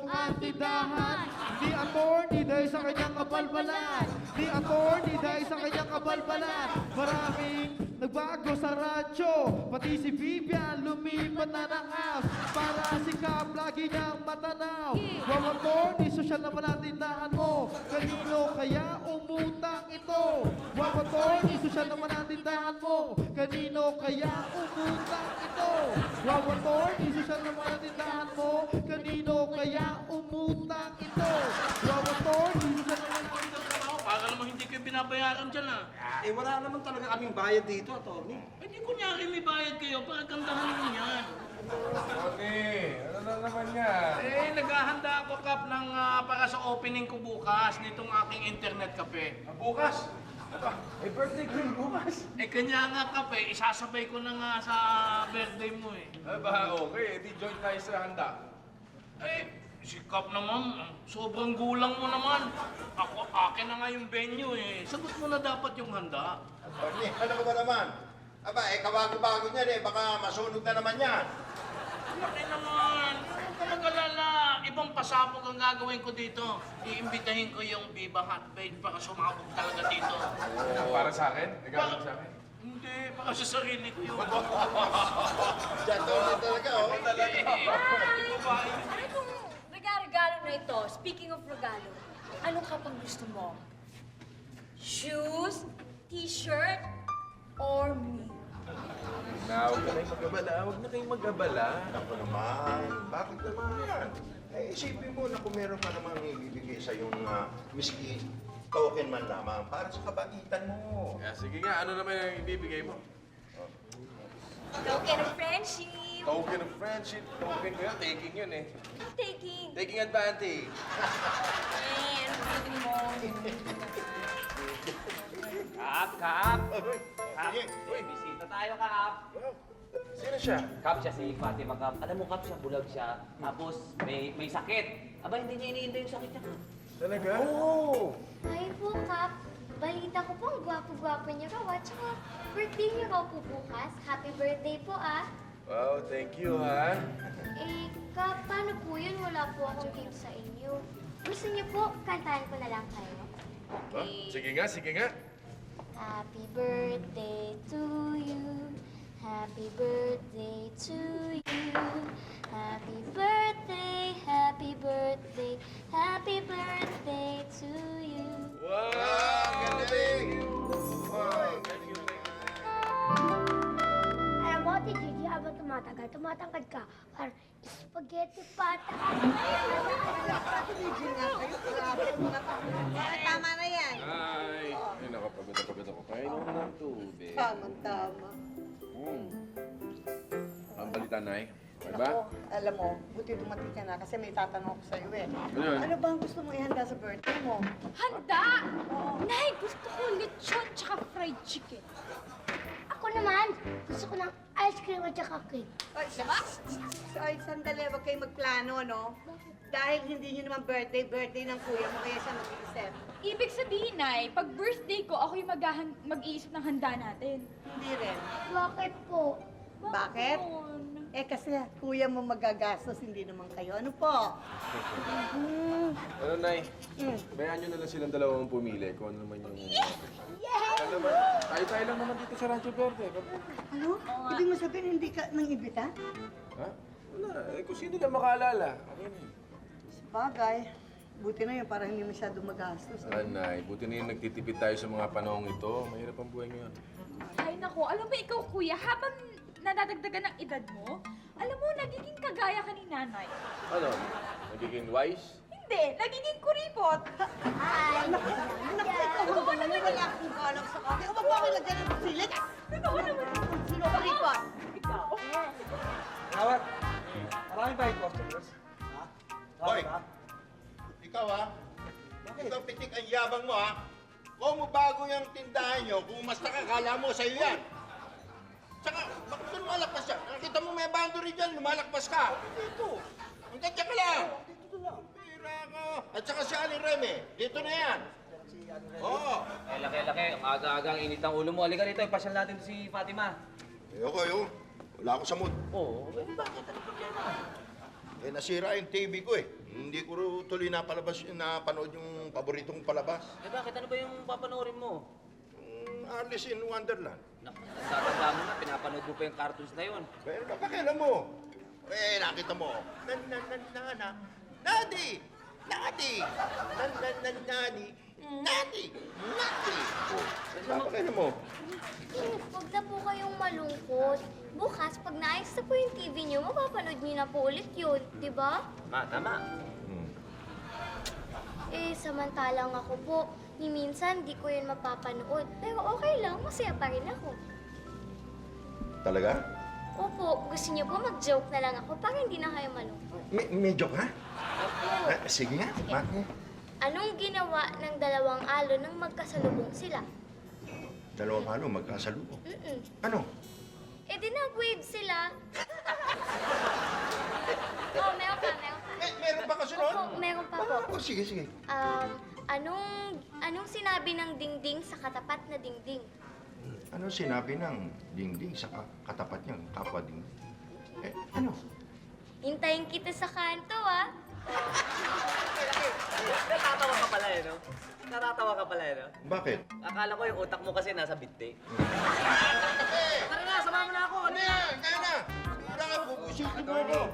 mga tindahan. Di attorney dahil sa kanyang kabalbalan. Di attorney dahil sa kanyang kabalbalan. Maraming nagbago sa radyo. Pati si Vivian lumipat na ng apps. Para sikap lagi niyang matanaw. Wow attorney, sosyal naman ang tindahan mo. Kanino kaya umutang ito? Wow attorney, sosyal naman ang tindahan mo. Kanino kaya umutang ito? Wow attorney, sosyal naman ang tindahan mo. Kanino kaya umutang ito? Wow attorney, sosyal naman ang tindahan mo. Para naman hindi kayo binabayaran dyan, ah. Eh, wala naman talaga kaming bayad dito, attorney. Eh, di kunyari may bayad kayo, para gandahan mo yan. Okay, ano na naman yan? Eh, naghahanda ako, Kap, ng, para sa opening ko bukas nitong aking internet cafe. Bukas? Aba, eh birthday ko yung bukas. Eh, kanya nga, Kap, eh, isasabay ko na nga sa birthday mo, eh. Aba, okay, di join tayo sa handa. Eh, si Kap naman, sobrang gulang mo naman. Ako, akin na nga yung venue, eh. Sagot mo na dapat yung handa. Attorney, ano ba naman? Aba, kabago-bago niyan baka masunog na naman yan. Laki naman. Huwag ka mag-alala. Ibang pasabog ang gagawin ko dito. Iimbitahin ko yung Viva Hotbait para sumabog talaga dito. Para sa akin? Nagagawin sa akin? Hindi, para sa sarili ko yun. Diyan talaga, oh. Talaga. Babae. Ano itong regalo na ito? Speaking of regalo, ano ka pang gusto mo? Shoes, t-shirt, or me? Huwag na kayong mag-abala. Huwag na kayong mag-abala. Ako naman, bakit naman? Eh, isipin mo na kung meron ka namang ibibigay sa yung miski token man lamang para sa kabaitan mo. Sige nga, ano naman yung ibibigay mo? Token of friendship. Token of friendship. Token ko yun, taking yun eh. Taking. Taking advantage. Eh, ano sabi mo? Kap, Kap! Kap! Sige. Uy, bisita tayo, Kap! Sino siya? Kap, siya si Fatima, Kap. Alam mo, Kap, siya bulag siya. Tapos, may sakit. Aba, hindi niya iniintay yung sakit niya, Kap. Talaga? Oo! Hi po, Kap. Balita ko po, ang gwapo-gwapo niyo raw. At saka, birthday niyo raw po bukas. Happy birthday po, ah. Wow, thank you, ha? Eh, Kap, paano po yun? Wala po akong gift sa inyo. Gusto niyo po, kantahan ko na lang kayo. Sige nga, sige nga. Happy birthday to you. Happy birthday to you. Happy birthday, happy birthday, happy birthday to you. Wow! Galing! Wow, thank you, thank you. Alam mo, Ate Gigi, habang tumatagal, tumatangkad ka. Parang spaghetti pata. Tama na yan. Ay, nakapagod na pagod ako. Kainom ng tubig. Tama. Ang balita, Nay. Okay ba? Ako, alam mo, buti dumating ka na kasi may tatanong ako sa'yo eh. Ano yun? Ano ba ang gusto mo ihanda sa birthday mo? Handa! Nay, gusto ko lechon tsaka fried chicken. Ako naman, gusto ko ng ice cream at saka cake. Ay, ay, sandali, wag kayo magplano, no? Dahil hindi nyo naman birthday ng kuya mo, kaya siya mag-iisip. Ibig sabihin, Nay, pag birthday ko, ako yung mag-iisip ng handa natin. Hindi rin. Bakit po? Bakit? Eh kasi kuya mo magagastos, hindi naman kayo. Ano po? Ano, Nay? Mm. Bayaan nyo na lang silang dalawang pumili kung ano naman yung... Ano naman? Tayo lang naman dito sa Rancho Verde. Ano? Ibig mo sabihin hindi ka nang ibita? Ha? Wala. Eh, kung sino lang makaalala. Okay na. Sabagay. Buti na yun para hindi masyado magastos. Nay, buti na yung nagtitipid tayo sa mga panahong ito. Mahirap ang buhay ngayon. Ay, nako, alam mo ikaw, kuya, habang nadadagdagan ng edad mo, alam mo, nagiging kagaya ka ni nanay. Ano? Nagiging wise? Hindi, nagiging kuripot. Ay, Naku, ikaw ang naman wala akong galang sa kanya. Ikaw ba lagyan ng silit? Totoo naman. Sino ba ripot? Ikaw. Gawat, marami ba yung customers? Ha? Hoy! Ikaw, ikaw pitik ang yabang mo, Kung mo bago yung tindahan nyo, kung mas nakakala mo sa'yo yan. Tsaka, bakit ka lumalakpas yan? Nakita mo may boundary dyan, lumalakpas ka. Dito. Hanggang dyan ka lang. Dito lang. Pira ka. At saka si Aling Remy, dito na yan. Oo. Eh, laki-laki. Aga-aga ang init ng ulo mo. Halika rito, ipasyal natin si Fatima. Ayoko, Wala ako sa mood. Oo, bakit? Ano problema? Eh, nasira yung TV ko eh. Hindi ko tuloy napanood yung paboritong palabas. Eh bakit? Ano ba yung papanoorin mo? Alice in Wonderland. Tatanda mo na, pinapanood mo pa yung cartoons na yun. Pero napakialam mo. Eh, nakita mo. Nadi! Nadi! Nadi! Nadi! Nadi! Oh, napakialam mo. Huwag na po kayong malungkot. Bukas, pag naayos na po yung TV niyo, mapapanood niyo na po ulit yun, di ba? Tama. Eh, samantalang ako po, ni minsan di ko yun mapapanood. Pero okay lang, masaya pa rin ako. Talaga? Opo, gusto niyo po mag-joke na lang ako para hindi na kayo malungkot. May joke, ha? Sige nga, bakit? Anong ginawa ng dalawang alon nang magkasalubong sila? Dalawang ano, magkasalubong. Ano? Eh di nag-wave sila. Oh, meron pa. Meron ba kasunod? Opo, meron pa po. Oh, sige. Anong sinabi ng dingding sa katapat na dingding? Ano sinabi ng dingding sa katapat niyang kapwa dingding? Eh, ano? Hintayin kita sa kanto, ah. Natatawa ka pala eh, no? Natatawa ka pala eh, no? Bakit? Akala ko yung utak mo kasi nasa bitte. Tara na, samahan mo na ako! Ano yan? Kaya na! Wala ka, bubusitin mo ako!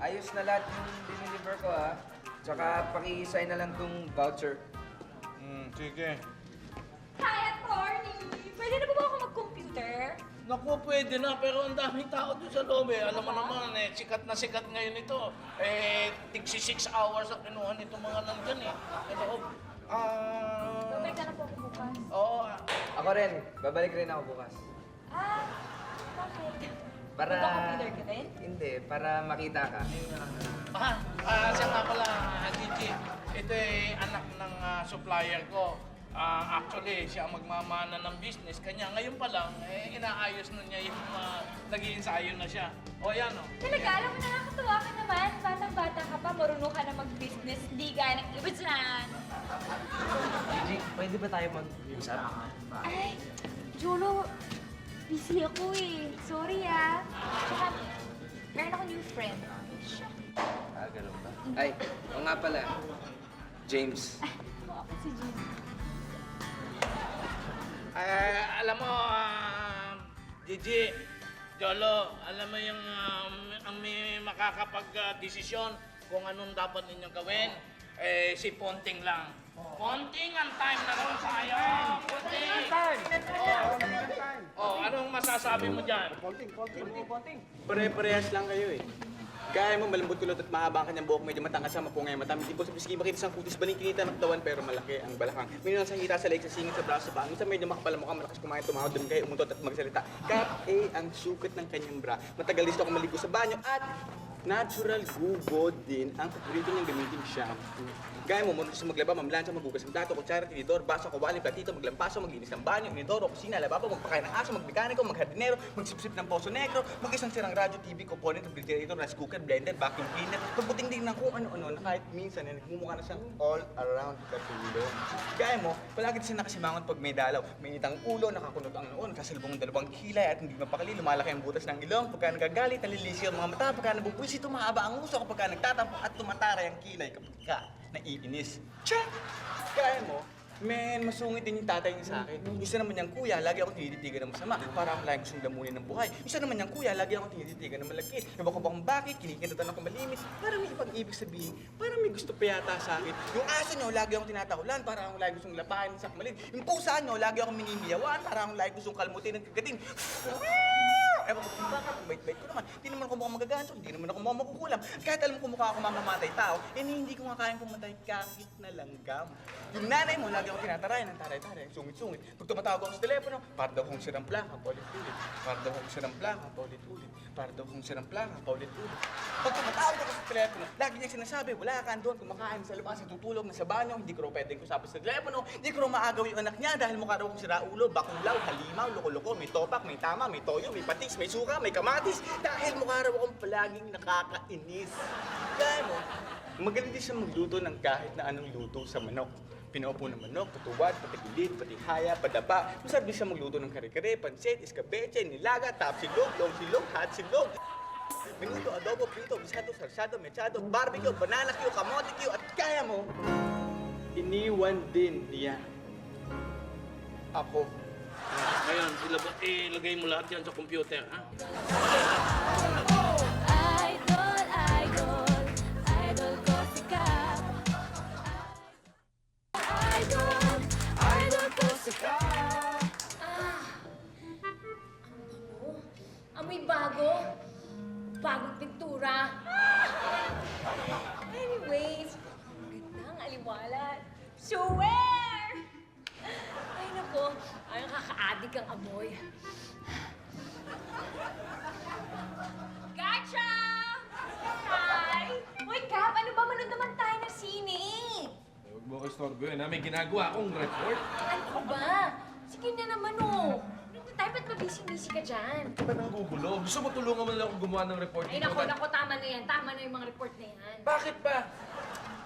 Ayos na lahat yung dineliver ko, ha? Tsaka paki-sign na lang tong voucher. Sige. Hi, attorney! Pwede na ba ako mag-computer? Naku, pwede na, pero ang daming tao doon sa loob eh. Alam mo naman, sikat na sikat ngayon ito. Tigsi 6 hours ang kinuha nito mga nandyan eh. Sa loob. Babalik ka na po ako bukas. Oo. Ako rin, babalik rin ako bukas. Bakit? Para... Magka-computer ka din? Hindi, para makita ka. Siya nga pala, Gigi. Ito ay anak ng supplier ko. Actually, siya ang magmamana ng business. Kanya ngayon pa lang, inaayos na niya yung nag-iinsayo na siya. O yan o. Talaga, alam mo, nakakatuwa ka naman. Batang-bata ka pa, marunong ka na mag-business. Di gaya ng iba dyan. Gigi, pwede ba tayo mag-usap? Ay, Jolo, busy ako eh. Sorry ah. Tsaka, meron ako new friend. Ganun ba? Ay, o nga pala. James. Ako si Jim. Alam mo, Gigi, Jolo, alam mo yung ang may makakapag-desisyon kung anong dapat ninyong gawin, si Ponting lang. Ponting, ang time na rin tayo! Ponting! Anong masasabi mo dyan? Pare-parehas lang kayo eh. Kaya mo malambot kulot at mahaba ang kanyang buhok, medyo matangkas sa mapungay mata. Hindi po sa piski makita sa kutis, balingkinita ng katawan pero malaki ang balakang. Minun sa hita sa leeg, sa singit, sa braso, sa paa. Minsan medyo makapal ang mukha, malakas kumain, tumahod, dumigay, umuntot at magsalita. Kap ang sukat ng kanyang bra. Matagal gusto ako maligo sa banyo at natural gugod din ang paborito niyang gamitin shampoo. Gaya mo, marunong sa maglaba, mamlansya, magugas ng dato, kutsara, tinidor, baso, kawali, platito, maglampaso, maglinis ng banyo, inidoro, kusina, lababo, magpakain ng aso, magmekaniko, maghardinero, magsipsip ng poso negro, mag-isang sirang radyo, TV, component, refrigerator, rice cooker, blender, vacuum cleaner, magputing din ng kung ano-ano na kahit minsan na nagmumukha na siyang all around katulong. Gaya mo, palagi siya nakasimangon pag may dalaw, may itang ulo, nakakunot ang noon, kasalubong ng dalawang kilay at hindi mapakali, lumalaki ang butas ng ilong, pagka nagagalit, nalilisi ang mga mata, pagka nabubwisi, tumahaba ang uso, kapag nagtatampo at tumataray ang kilay kapag ka naiinis. Check! Kaya mo, men, masungit din yung tatay niya sa akin. Isa naman niyang kuya, lagi akong tinititigan ng masama. Para akong laging gustong lamunin ng buhay. Isa naman niyang kuya, lagi akong tinititigan ng malagkit. Ewan ko ba kung bakit, kinikinatan ako malimit. Para may ibang ibig sabihin, para may gusto pa yata sa akin. Yung aso niyo, lagi akong tinatahulan. Para akong lagi gustong lapahin sa kamalin. Yung pusa niyo, lagi akong minimiyawan. Para akong lagi gustong kalmutin ng kagating. Ewan ko kung bakit, bait-bait ko naman. Hindi naman ako mukhang magaganto, hindi naman ako mukhang makukulam. Kahit alam ko mukha ako mamamatay tao, hindi ko nga kayang pumatay kahit na langgam. Yung nanay mo, lagi ako tinataray ng taray-taray, sungit-sungit. Pag tumatawag ako sa telepono, para daw kong sirang plaka, paulit-ulit. Para daw kong sirang plaka, paulit-ulit. Para daw kong sirang plaka, paulit-ulit. Pag tumatawag ako sa telepono, lagi niya sinasabi, wala ka doon, kumakain sa labas, tutulog na sa banyo, hindi ko raw pwedeng kusapin sa telepono, hindi ko raw maagaw yung anak niya dahil mukha raw kong siraulo, bakulaw, halimaw, loko-loko, may topak, may tama, may toyo, may patis, may suka, may kamatis, dahil mukha raw akong palaging nakakainis. Kaya mo, magaling din siya magluto ng kahit na anong luto sa manok. Pinaupo ng manok, tutuwad, pati gilid, pati haya, padaba. Masarap din siya magluto ng kare-kare, pansit, iskabeche, nilaga, tapsilog, long silog, hot silog. Minuto, adobo, prito, bisado, sarsado, mechado, barbecue, banana Q, kamote Q, at kaya mo, iniwan din niya ako. Ngayon, ilagay mo lahat yan sa computer, ha? Idol, idol, idol ko si Cap. Idol, idol ko si Cap. Amoy bago. Bagong pintura. Anyways, gandang aliwalas. Swear! Ay, nako. Ay, nakaka-addict ang amoy. Gotcha! Hi! Uy, Cap, ano ba? Manood naman tayo ng sine. Huwag mo ko istorbo yun, ha? May ginagawa akong report. Ano ba? Sige na naman, oh. Dapat mabisi-bisi ka dyan. Ito ba nanggugulo? Gusto mo tulungan mo na lang akong gumawa ng report Ay, dito? nako, tama na yan. Tama na yung mga report na yan. Bakit ba?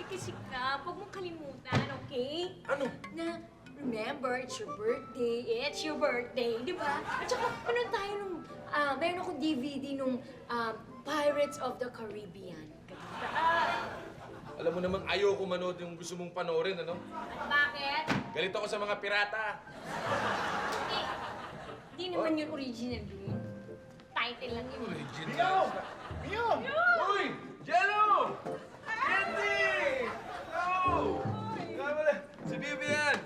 Eh, kasi Cap, huwag mong kalimutan, okay? Ano? Na, remember, it's your birthday. It's your birthday, di ba? At saka, ano tayo nung, mayroon akong DVD nung Pirates of the Caribbean. Ganda. Alam mo naman, ayaw ko manood yung gusto mong panoorin, ano? At bakit? Galit ako sa mga pirata. Di naman yun original yun. Title lang yun. Original. Mio! Uy! Jello! Candy! Hello! Nga pala, si Vivian!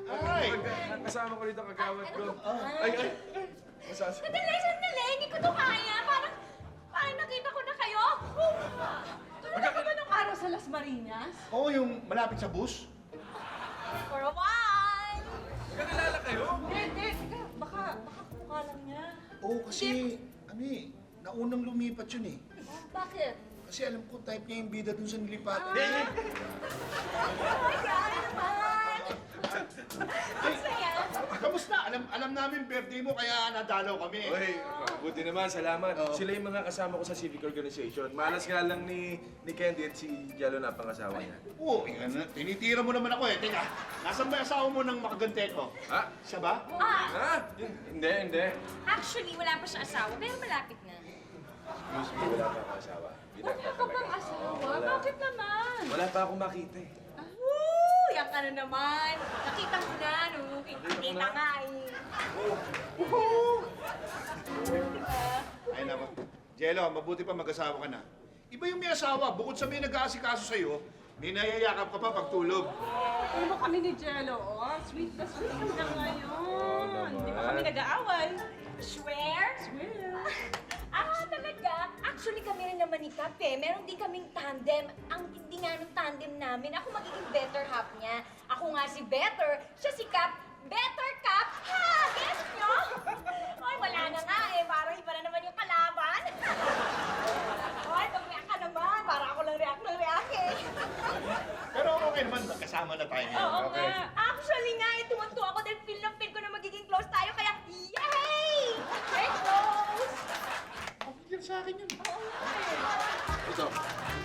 Ay! Kasama ko dito kagawad ko. Ay! Masas. Sandali! Hindi ko to kaya. Parang nakita ko na kayo. Tulad ka ba nung araw sa Las Marinas? Oo, yung malapit sa bus. For a while! Magkakilala kayo? Hindi. Teka, baka mukha lang niya. Oo, kasi, naunang lumipat yun eh. Bakit? Kasi alam ko, type niya yung bida dun sa nilipatan. Oh my God, ano naman? Ang saya. Kamusta? Alam namin birthday mo, kaya nadalaw kami. Uy, buti naman, salamat. Sila yung mga kasama ko sa civic organization. Malas nga lang ni Candy at si Jello na pangasawa niya. Oo, tinitira mo naman ako eh. Teka, nasan ba yung asawa mo ng makagante ko? Ha? Siya ba? Ha? Hindi. Actually, wala pa siya asawa, pero malapit na. Excuse me, wala pa akong asawa. Wala ka bang asawa? Bakit naman? Wala pa akong makita eh. Woo! Yan ka na naman. Nakita mo na, no? Kita nga eh. Ay nako. Jello, mabuti pa mag-asawa ka na. Iba yung may asawa, bukod sa may nag-aasikaso sa'yo, may nayayakap ka pa pagtulog. Ano mo kami ni Jello, oh? Sweet na sweet na ngayon. Hindi pa kami nag-aaway. Swear? Talaga? Actually, kami rin naman ni Cap eh. Meron din kaming tandem. Ang tindi nga ng tandem namin. Ako magiging better half niya. Ako nga si Better, siya si Cap. Better Cap! Ha! Guess nyo? Ay, wala na nga eh. Parang iba na naman yung kalaban. Ay, pag-react ka naman. Para ako lang react eh. Pero okay naman, magkasama na tayo ngayon. Oo nga. Actually nga, tuwan-tuwa ako dahil feel na feel ko na magiging close tayo. Kaya, yay! We're close! Yan sa akin yun. Ito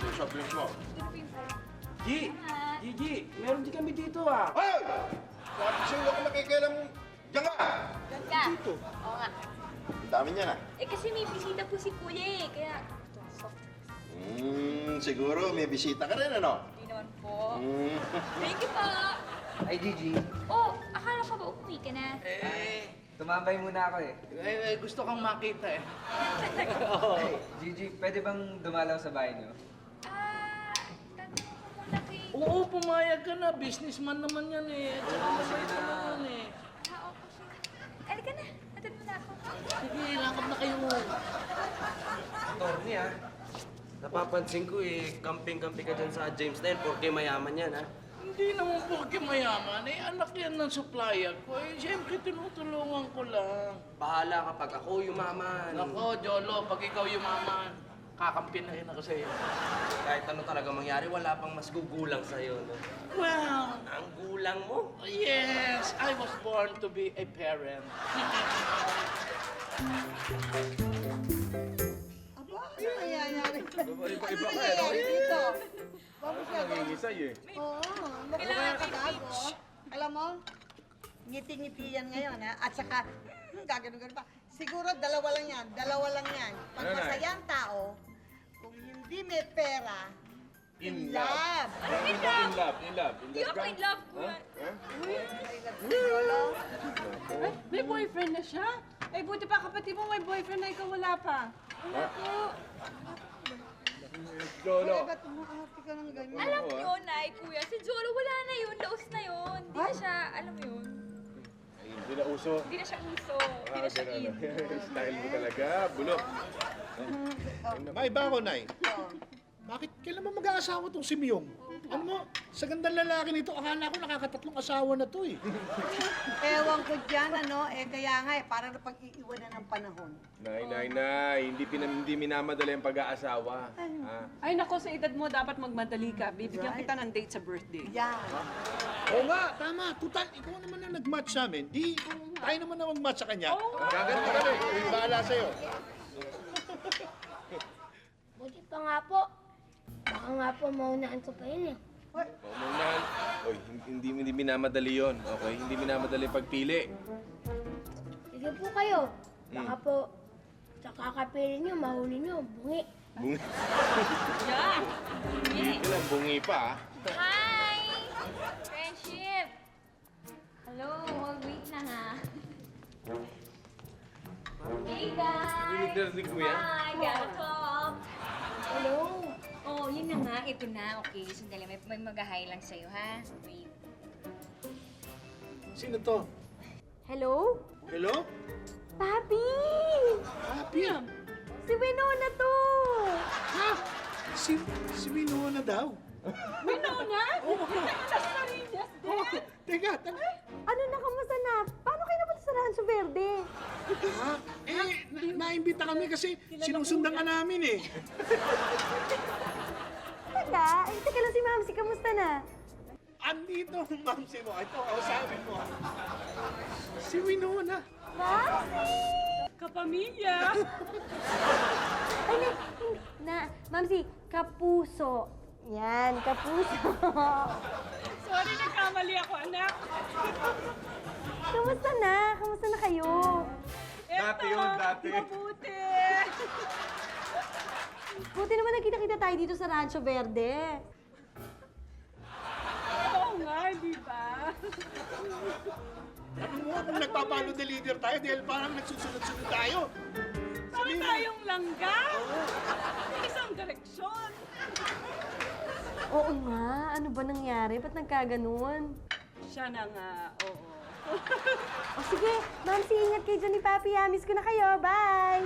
yung soft drinks mo. Gigi, meron din kami dito ah. Ay! Sabi sa'yo ako nakikialam. Diyan ka! Doon ka. Dito. Oo nga. Ang dami niya na. Eh kasi may bisita po si Kuya eh. Kaya, ito, soft drinks. Siguro may bisita ka rin, ano? Hindi naman po. Thank you po. Ay, Gigi, Oh, akala ko ba umuwi ka na? tumambay muna ako eh. Gusto kang makita eh. Hey, Gigi, pwede bang dumalaw sa bahay niyo? Tanong ko muna kay... Oo, pumayag ka na. Businessman naman yan eh. At saka mabait ka naman eh. Okay. Halika na. Hatid mo na ako. Sige, lakad na kayo. Attorney ah. Napapansin ko eh, camping-camping ka dyan sa James Dale, porque mayaman yan ah. Hindi naman porke mayaman eh. Anak yan ng supplier ko eh. Siyempre, tinutulungan ko lang. Bahala kapag ako yumaman. Nako, Jolo, pag ikaw yumaman, kakampi na rin ako sa'yo. Kahit ano talaga mangyari, wala pang mas gugulang sa'yo, no? Well, Ang gulang mo. yes, I was born to be a parent. Aba, ano nangyayari? Iba Ano ka eh. nangyayari dito? Bakit siya? Nangingisay eh. Oo, mukhang nakagago. Alam mo, ngiti-ngiti yan ngayon, ha? At saka, gagano-gano pa. Siguro dalawa lang yan. Pag Ano, Nay? masaya ang tao, kung hindi may pera, In love. In love. Hindi ako in love, kuya. Lolo, May boyfriend na siya? Ay, buti pa kapatid mo may boyfriend na ikaw wala pa. Wala po. Lolo. ba't umakahati ka ng ganyan? Alam niyo, Nay, kuya, si Jolo wala na yun, laos na yun. Hindi na siya, alam mo yun, Ay, hindi na uso. hindi na siya uso, hindi na siya in. Style mo talaga, bulok. Maiba ako, Nay. Bakit kailan mo mag-aasawa tong si Myung? Ano mo, sa gandang lalaki nito, akala ko nakakatatlong asawa na to eh. Ewan ko dyan, kaya nga parang napag-iiwanan ng panahon. Nay. Hindi minamadali ang pag-aasawa. Ah. Ay, nako, sa edad mo dapat magmadali ka. Bibigyan kita ng date sa birthday. Yan. Oo nga, tama. Tutal, ikaw naman na nag-match sa amin. Di, tayo naman na mag-match sa kanya. Gaganti kami. Yung bahala sa'yo. Buti pa nga po. Baka nga po maunahan ko pa yun eh. Maunahan. Oy, hindi minamadali yon. Okay? Hindi minamadali pagpili. Sige po kayo. Baka po sa kakapili niyo, mahuli niyo, bungi. Bungi. Yan! Hindi lang, bungi pa ah. Hi! Friendship! Hello, wait lang ha. Hey guys! Dinidor ni Kuya. Hi, welcome! Hello. Oh, yun na nga, ito na. Okay, sandali, may mag-hi lang sa'yo ha. Wait. Sino to? Hello? Hello? Papi! Happy. Si Winona to! Ha? Si Winona daw. Winona? Las Marinas din? Teka. Ano na, kamusta na? Paano kayo napunta sa Rancho Verde? Ha? Naimbita kami kasi sinusundan ka namin eh. Teka lang si Mamsi, kamusta na? Andito ang mamsi mo. Ito, kausapin mo. Si Winona. Mamsi! Kapamilya. Ay, Mamsi, kapuso. Yan, kapuso. Sorry, nagkamali ako, anak. Kamusta na? Kamusta na kayo? Dati yun, dati. Mabuti. Buti naman nakita-kita tayo dito sa Rancho Verde. Oo nga, di ba? Ano mo kung nagpapalo the leader tayo dahil parang nagsusunod-sunod tayo. Para tayong langga. Isang direksyon. Oo nga, ano ba nangyari? Ba't nagkaganon? Siya na nga, oo. O sige, Mamsi, ingat kayo dyan ni Papi. Miss ko na kayo. Bye!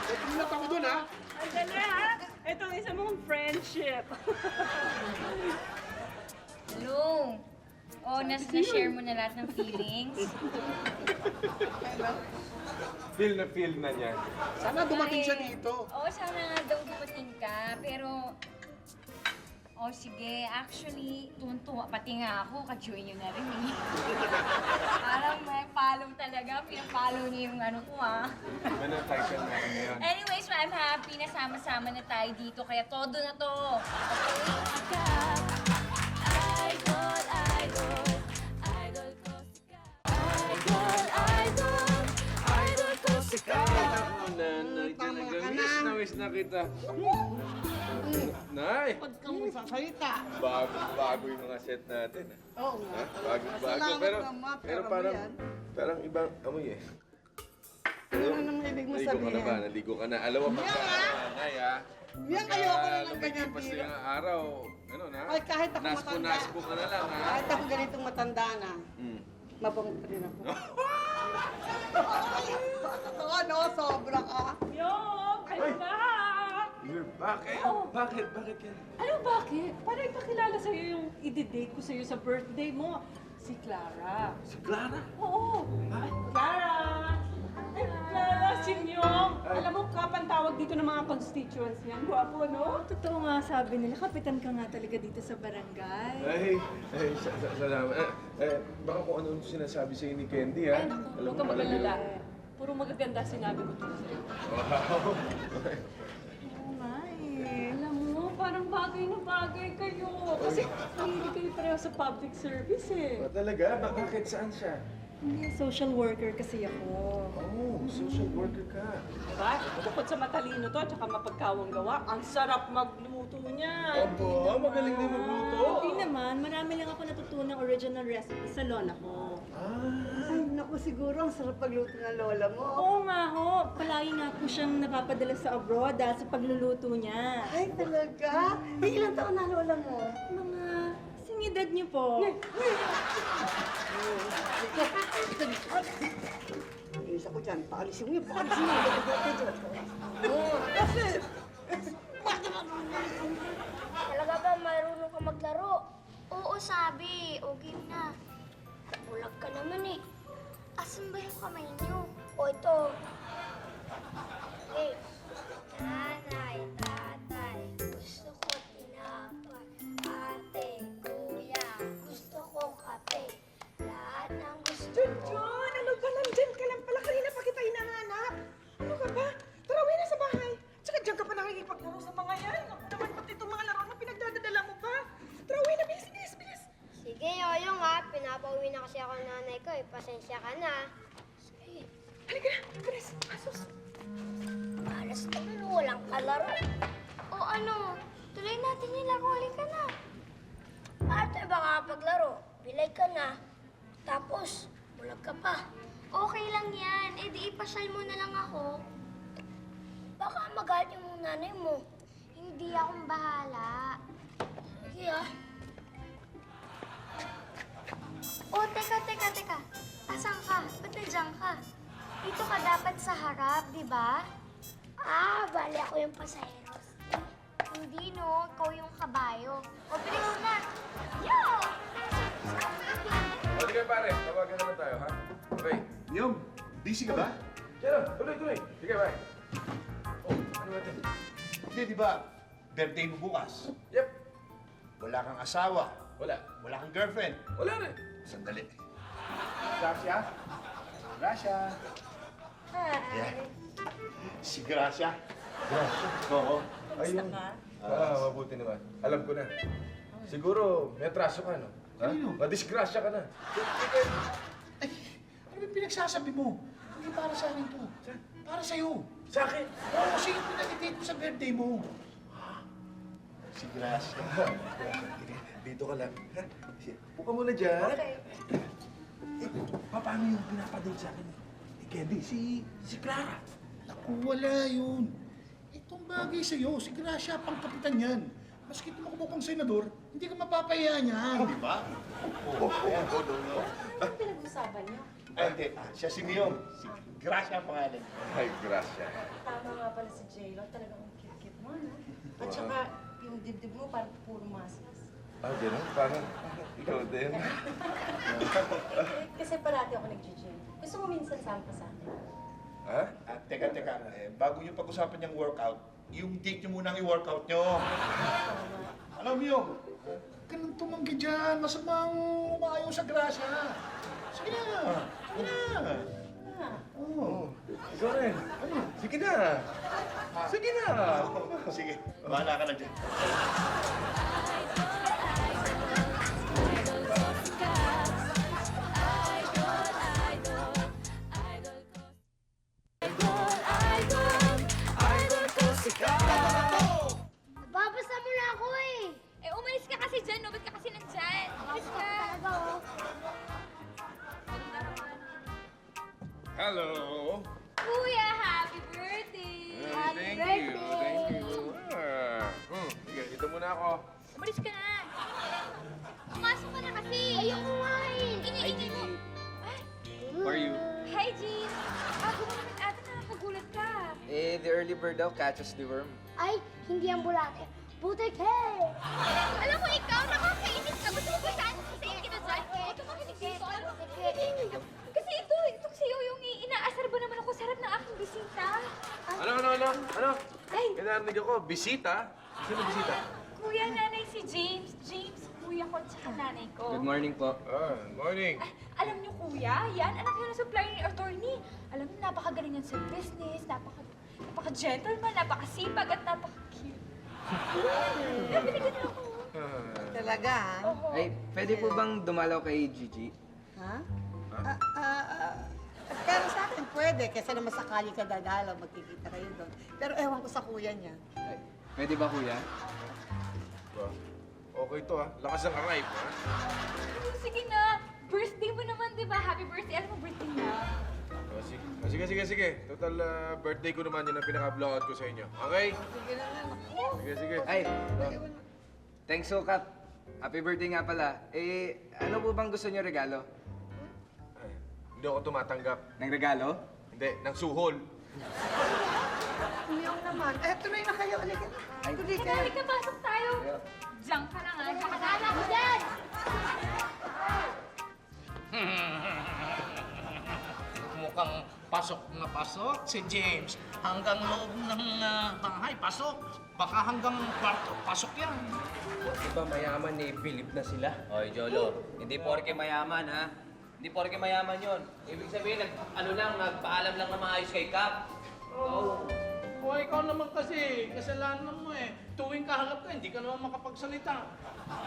Tingnan ako dun ha. Andali ha. Ito ang isa mong friendship. Hello! Oh, na-share mo na lahat ng feelings? Feel na niya. Sana dumating siya dito. Oo, sana nga daw dumating ka, pero... Oh, sige. Actually, tuwan-tuwa. Pati nga ako, ka-join nyo na rin eh. Parang may follow talaga. Pinapollow niyo yung ano ko ah. Ganun title natin ngayon. Anyways, I'm happy na sama-sama na tayo dito. Kaya todo na to. Nawis na kita. Nay! Pag ka mo sasalita. Bago yung mga set natin. Oo nga. Ha? Bago. Salamat Pero naman, pero pero parang ibang amoy eh. Ano naman ibig mo Naligo ka na sabihin? ba? Naligo ka na. Alam mo pa Nay ha? Yan, ayoko na ng ganyan Lumipas tira. yung araw. Ano na? Ay, kahit ako matanda. Naspo ka na lang ha? Kahit ako ganitong matanda na, Hmm. mabango pa rin ako. Totoo, no? Sobra ka. Yo, kayo na. Bakit? Bakit yan? Ano bakit? Para ipakilala sa'yo yung i-date ko sa'yo sa birthday mo. Si Clara. Si Clara? Oo. Ay, Clara! Ay, Clara, si Myong. Alam mo, kapang tawag dito ng mga constituents niyan. Gwapo, no? Totoo nga sabi nila, kapitan ka nga talaga dito sa barangay. Salamat. Baka kung ano sinasabi sa'yo ni Candy ha? Ay, naku, huwag ka mag-alala. Puro magaganda sinabi ko dito sa'yo. Wow! Oo nga eh. Alam mo, parang bagay na bagay kayo. Kasi mahilig kayo pareho sa public service eh. Talaga? Bakit? Saan siya? Hindi, social worker kasi ako. Oh, social worker ka. Diba? Bukod sa matalino to, tsaka mapagkawang gawa, ang sarap magluto niya. Aba, magaling din magluto. Hindi naman, marami lang ako natutunang original recipe sa lola ko. Ay, naku, siguro ang sarap pagluto ng lola mo. Oo nga ho, palagi nga po siyang napapadala sa abroad dahil sa pagluluto niya. Ay, talaga? Ilang taon na lola mo? Mga singidad niyo po. Inis ako dyan, paalisin mo yun, paalisin mo. Talaga ba marunong ka maglaro? Oo, sabi. O, game na. Bulag ka naman eh. Asan ba yung kamay niyo? O, ito. Hey. Nanay, tatay, gusto ko tinapay. Ate, kuya, gusto ko kape. Lahat ng gusto ko. John, ano ba? Nandyan ka lang pala. Kanina pa kita hinahanap. Ano ka ba? Tara, uwi na sa bahay. Tsaka dyan ka pa nakikipaglaro sa mga yan. Ako naman, pati itong mga laro na pinagdadadala mo pa. Tara, uwi na. Bilis, bilis, bilis. Sige, Yoyong ha. Pinapauwi na kasi ako ng nanay ko eh. Pasensya ka na. Sige. Halika na, bilis. Asus. Alas tulo, walang kalaro. O ano, tuloy natin yung laro. Halika na. Ate, baka paglaro, bilay ka na. Tapos, bulag ka pa. Okay lang yan. Eh di ipasyal mo na lang ako. Baka magalit yung nanay mo. Hindi akong bahala. Sige ah. Oh, teka. Asan ka? Ba't nandiyan ka? Dito ka dapat sa harap, di ba? Ah, bali ako yung pasaheros. Hindi, no. Ikaw yung kabayo. O, bilis na. Yo! Halika pare, tawagan naman tayo, ha? Okay. Niyong, busy ka ba? Diyan, tuloy. Sige, bye. Oh, ano natin? Hindi, di ba? Birthday mo bukas. Yep. Wala kang asawa. Wala. Wala kang girlfriend. Wala rin. Sandali. Gracia? Gracia? Yan. Si Gracia. Gracia? Oo. Ayun. Mabuti naman. Alam ko na. Siguro, may atraso ka, no? Ha? Kanino? Madisgrasya ka na. Ay, ano ba pinagsasabi mo? Hindi para sa akin to. Para sa'yo. Sa akin? Oo, kasi yung pinag-date mo sa birthday mo. Si Gracia. Dito ka lang. Ha? Buka muna dyan. Okay. Eh, paano yung pinapadate sa akin ni Candy? Si Clara. Naku, wala yun. Itong bagay sa'yo, si Gracia, pang kapitan yan. Maski tumakbo kang senador, hindi ka mapapahiya niyan, di ba? Oo, ayan. Ano pinag-usapan niyo? Ay, hindi. Siya si Miyong. Si Gracia ang pangalan. Ay, Gracia. Tama nga pala si J-Lo. Talagang ang cute-cute mo, no? At saka, yung dibdib mo parang puro masas. Ah, gano'n? Parang ikaw din. Kasi parati ako nag-gym. Gusto mo minsan sama ka sa akin? Ha? Teka. Bago niyo pag-usapan yung workout, yung date niyo muna ang i-workout niyo. Alam niyo, huwag ka nang tumanggi dyan. Masamang umayaw sa Gracia. Sige na. Oo. Ikaw rin. Sige na. Sige na. Sige, bahala ka na dyan. Babasa mo na ako eh. Eh, umalis ka kasi dyan, no? Ba't ka kasi nandyan? Umalis ka. Talaga oh. Hello. Kuya, happy birthday! Happy Thank you. birthday. Sige, dito muna ako. Umalis ka na. Pumasok ka na kasi. Ayoko nga eh. Ingay mo. Ay, How are you? hi, Jean. Bago mo naman ata nakakagulat ka. Eh, the early bird daw catches the worm. Ay, hindi ang bulate. Butik hey! Alam mo, ikaw, nakakainis ka. Gusto mo ba saan sasayin kita dyan? Huwag ka makinig dito. Kasi ito sa'yo yung inaasar ba naman ako sa harap ng aking bisita? Ano? Ay, May narinig ako, bisita? Sino bisita? kuya, nanay si James. James, kuya ko, tsaka nanay ko. Good morning po. Morning. Ay, alam niyo, kuya, yan, anak yun ng supplier ni attorney. Alam niyo, napakagaling yan sa business, napaka-gentleman, napakasipag, at napaka-cute. Nabinigyan niyo ako. Talaga, ha? Oo. Ay, pwede po bang dumalaw kay Gigi? Ha? Pero sa akin pwede, kasi naman sakali ka dadalaw, magkikita kayo doon. Pero ewan ko sa kuya niya. Ay, pwede ba, kuya? Ba? Okay to ah. Lakas ng arrive. Ha? Sige na. Birthday mo naman, di ba? Happy birthday. Alam mo, birthday na. Sige. Total birthday ko naman yun ang pinaka-blowout ko sa inyo. Okay? Sige. Ay, thanks so, Kap. Happy birthday nga pala. Ano po bang gusto niyo regalo? Ay, hindi ako tumatanggap. Ng regalo? Hindi, ng suhol. Iyong naman. Tuloy na kayo. Halika. Tuloy kayo. Halika, pasok tayo. Diyan ka lang, ha? Nakakala ko dyan! Mukhang pasok na pasok si James. Hanggang loob ng bahay, pasok. Baka hanggang kwarto, pasok yan. Diba mayaman ni Philip na sila? Oy, Jolo. Hindi porke mayaman, ha? Hindi porke mayaman yon. Ibig sabihin, nagpaalam lang na maayos kay Kap. Oh. O ikaw naman kasi, kasalanan mo eh. Tuwing kaharap ka, hindi ka naman makapagsalita.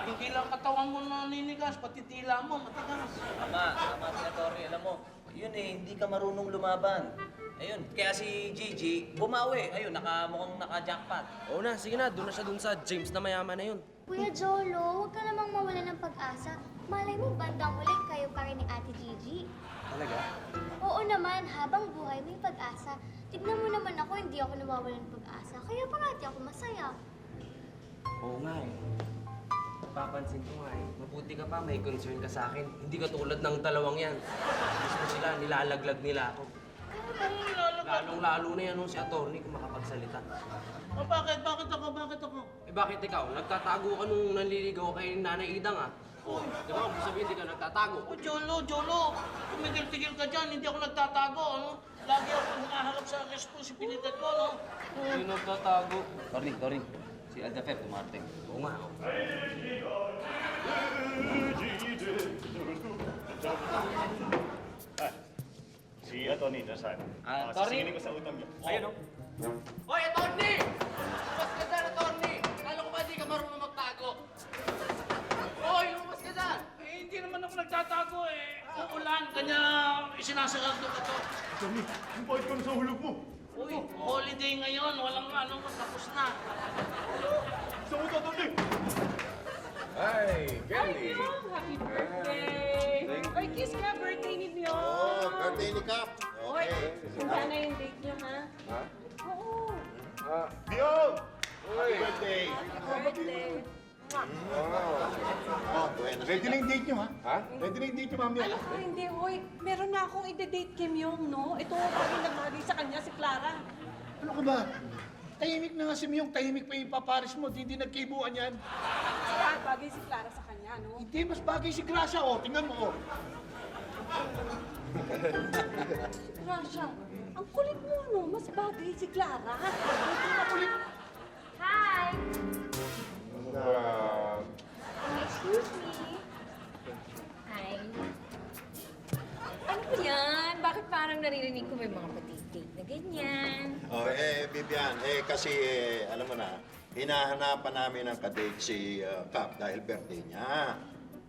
Hindi lang katawan mo naninigas, pati tila mo matigas. Tama, Senatori. Alam mo, yun hindi ka marunong lumaban. Ayun, kaya si Gigi bumawi. Ayun, mukhang naka-jackpot. Oo na, sige na. Doon na siya dun sa James na mayaman na yun. Kuya Jolo, huwag ka namang mawala ng pag-asa. Malay mo, bandang huli kayo pa rin ni Ate Gigi. Talaga? Oo naman, habang buhay may pag-asa. Tignan mo naman ako, hindi ako nawawalan ng pag-asa. Kaya parati ako masaya. Oo nga eh. Papansin ko nga eh. Mabuti ka pa, may concern ka sa akin. Hindi ka tulad ng dalawang yan. Gusto sila, nilalaglag nila ako. Lalong-lalo na yan si attorney kung makapagsalita. O bakit? Bakit ako? Eh bakit ikaw? Nagtatago ka nung nanliligaw kay Nanay Idang ah. Oh, di ba? Kung sabihin, hindi ka nagtatago. O Jolo, tumigil-tigil ka dyan, hindi ako nagtatago, ano? Lagi ako nakaharap sa responsibilidad ko, no? Hindi nagtatago. Torning. Si Aldafep dumating. Oo nga. Si Atty. nasaan? Tony? Sisingilin ko sa utang niyo. Ayun, Hoy, attorney! Lumabas ka dyan, attorney! Kala ko ba hindi ka marunong magtago? Hoy, lumabas ka dyan! Eh, hindi naman ako nagtatago, eh. Uulan, kanya isinasarado ko to. Atty., ang bait ko na sa hulog mo. Uy, holiday ngayon, walang tapos na. Sa utang, Atty. Hi, Kelly. Happy birthday! Oy, kiss ka, birthday ninyo! Birthday ni Kap. Oy, handa na yung date niyo, ha? Ha? Oo. Biyong! Happy birthday. Birthday. Ready na yung date niyo, ha? Ha? Ready na yung date niyo, mami. Alam ko, hindi, oy. Meron na akong i-date Kim Yong, no? Ito, parang nagmagay sa kanya, si Clara. Ano ka ba? Tahimik na nga si Miyong, tahimik pa yung paparis mo, hindi nagkibuan yan. Kaya bagay si Clara sa kanya, no? Hindi, mas bagay si Gracia, oh. Tingnan mo, oh. Rasha, ang kulit mo, no? Mas bagay si Clara. Hi! Uh, Excuse me. Hi. Ano ba yan? Bakit parang naririnig ko may mga patik-tik na ganyan? Bibian, kasi alam mo na, hinahanapan namin ang kadate si Kap dahil birthday niya.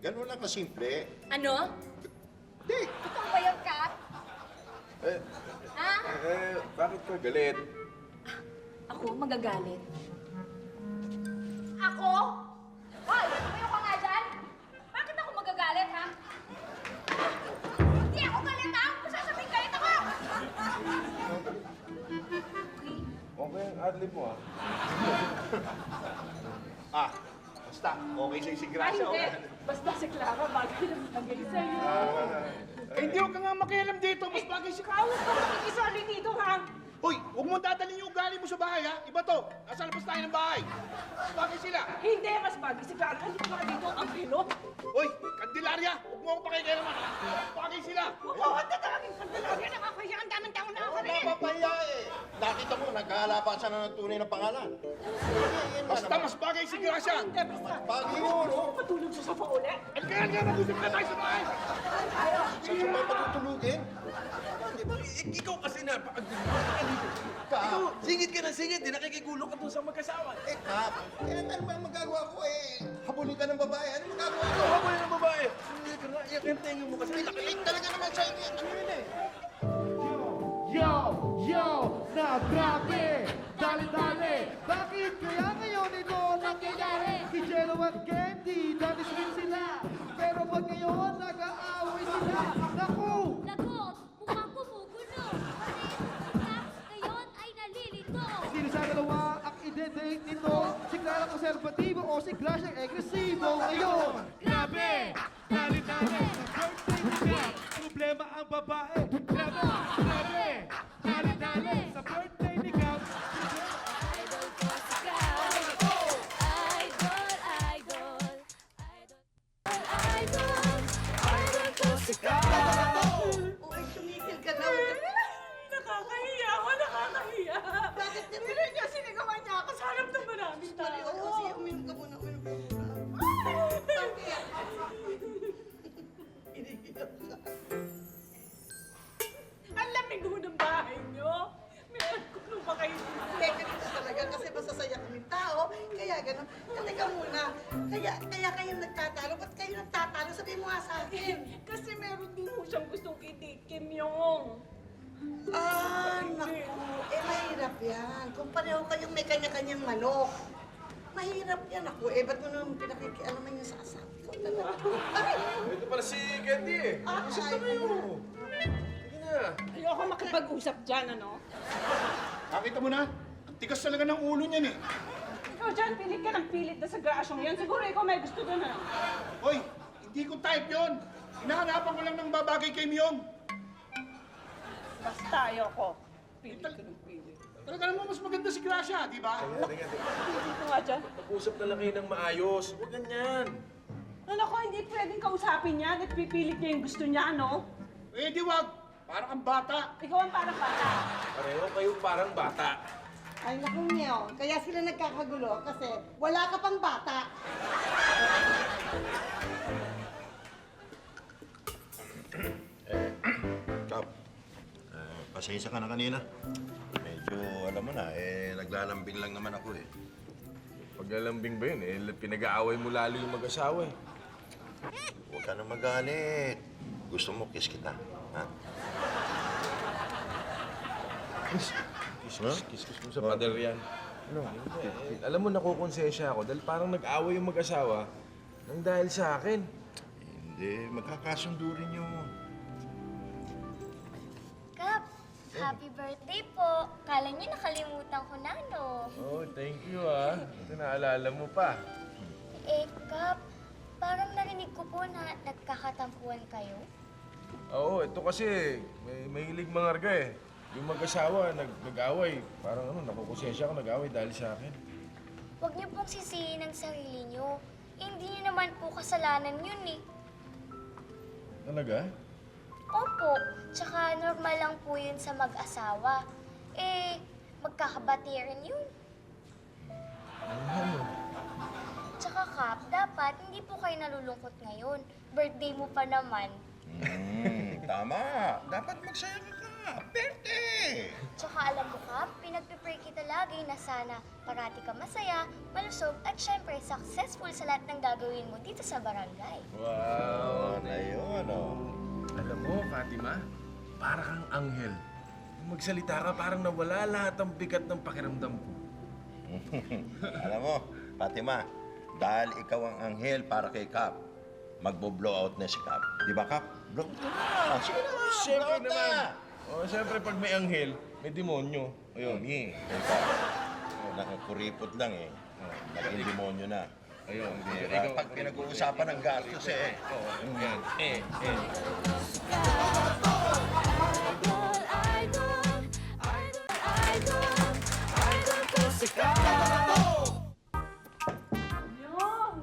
Ganun lang kasimple. Ano? Date! Totoo ba yung Kat? Ha? bakit ka galit? Ako magagalit. Ako? Hoy, tumayo ka nga dyan! Bakit ako magagalit, ha? Hindi ako galit, ha? Kung sasabihin galit ako! Okay ang adlib mo Basta, okay sa'yo si Ay, Gracia, hindi. okay? Basta si Clara, bagay na bagay sa'yo. Hindi ko ka nga makialam dito, mas bagay si Gracia. Huwag ka makikisali dito, ha? Hoy, huwag mo dadalhin yung ugali mo sa bahay, ha? Iba to. Nasa labas tayo ng bahay. Mas bagay sila. Hindi, mas bagay si Clara. Halika ka dito, ang pilo. Hoy, Candelaria, huwag mo akong pakikialaman. Mas bagay sila. Huwag ka talagang Candelaria. Nakakaya, ang daming tao nakakarinig. Mapapahiya eh. Nakita mo, nagkahalapasan na ng tunay na pangalan. Basta mas bagay si Gracia. Hindi, basta. Bagay yun, oh. Matulog sa sofa ulit. Halika, mag-usap na tayo sa bahay. Sa sabay patutulugin? Di ba, ikaw kasi na, Ikaw, singit ka na singit, di nakikigulo ka dun sa magkasawa. Kap, ano ba yung magagawa ko eh? Habulin ka ng babae, ano magagawa ko? Ikaw, habol ng babae. Hindi ka na, iyak yung tenga mo kasi. Nakilig talaga naman sa'yo, ano yun eh? Yo, na grabe! Dali! Bakit kaya ngayon ito nangyayari? Si Jello at Candy, danis rin sila. Pero pag ngayon, nag-aaway sila. Naku! Lagot! Mukhang gumugulo! Ngayon ay nalilito! Sino sa dalawa ang i-date nito? Si Clara konserbatibo o si Clash ang agresibo ngayon? Grabe! Dali! Sa birthday niya, problema ang babae. Grabe! Dali! Sa birthday ni Gab, Idol ko si Cap! Idol ko si Cap! Uy, tumigil ka na. Nakakahiya ako, nakakahiya. Bakit naman? Hindi niya sinigawan niya ako sa harap ng maraming Sorry, tao. kasi uminom ka muna. Bakit? Iniiyak ka. Ang lamig ho ng bahay niyo. Meron ko nung ba kayo Hindi, ganito talaga kasi masasaya kaming tao. Kaya gano'n. Talaga muna. Kaya kayo nagtatalo. Ba't kayo nagtatalo? Sabihin mo nga sa akin. Kasi meron din ho siyang gustong kay Kim Yong. Naku. Mahirap yan. Kung pareho kayong may kanya-kanyang manok. Mahirap yan ako. Ba't mo naman pinakikialaman niya sa asawa ko talaga? Ay! Ito pala si Candy eh. Usap na kayo. Sige na. Ayoko makipag-usap dyan, ano? Nakita mo na? Ang tigas talaga ng ulo niyan eh. Ikaw dyan, pilit ka ng pilit na sa grasyong yan. Siguro ikaw may gusto doon, ano? Hoy, hindi ko type yon. Hinahanapan ko lang ng babagay kay Myong. Basta ayoko. Pilit ka ng pilit. Talaga naman mas maganda si Gracia, di ba? Pilit ko nga dyan. Mag-usap na lang kayo ng maayos. Huwag ganyan. Ano ko, hindi pwedeng kausapin yan at pipilit niya yung gusto niya, ano? Eh, di wag. Parang kang bata. Ikaw ang parang bata. Pareho kayo parang bata. Ay, naku niyo. Kaya sila nagkakagulo kasi wala ka pang bata. Kap, pasensya ka na kanina. Medyo, alam mo na, naglalambing lang naman ako eh. Paglalambing ba yun? Pinag-aaway mo lalo yung mag-asawa eh. Huwag ka na magalit. Gusto mo, kiss kita. Ha? Kiss mo sa pader yan. Ano? Alam mo, nakukonsensya ako dahil parang nag-away yung mag-asawa nang dahil sa akin. Hindi, magkakasundo rin yun. Kap, happy birthday po. Kala niyo nakalimutan ko na, no? Oh, thank you ah. Ito naalala mo pa. Kap, parang narinig ko po na nagkakatampuan kayo. Oo, ito kasi may mahilig mangarga eh. Yung mag-asawa, nag-away. Parang nakukonsensya ako nag-away dahil sa akin. Huwag niyo pong sisihin ang sarili niyo. Hindi niyo naman po kasalanan yun eh. Talaga? Opo, tsaka normal lang po yun sa mag-asawa. Magkakabatiran yun. Ano? Tsaka Kap, dapat hindi po kayo nalulungkot ngayon. Birthday mo pa naman. Tama. Dapat magsaya ka. Birthday! Tsaka alam mo Kap, pinagpipray kita lagi na sana parati ka masaya, malusog, at syempre successful sa lahat ng gagawin mo dito sa barangay. Wow! Ano yun, Alam mo, Fatima, para kang anghel. Nung magsalita ka, parang nawala lahat ng bigat ng pakiramdam ko. Alam mo, Fatima, dahil ikaw ang anghel para kay Kap, magbo-blow out na si Kap. Di ba, Kap? Blow out na. Sige na, Siyempre blow out naman. na. Siyempre pag may anghel, may demonyo. Ayun, Teka, nakakuripot lang eh. Naging demonyo na. Ayun, Diba? Pag pinag-uusapan ng gastos eh. Oo, yan. Idol ko si Cap! Yun!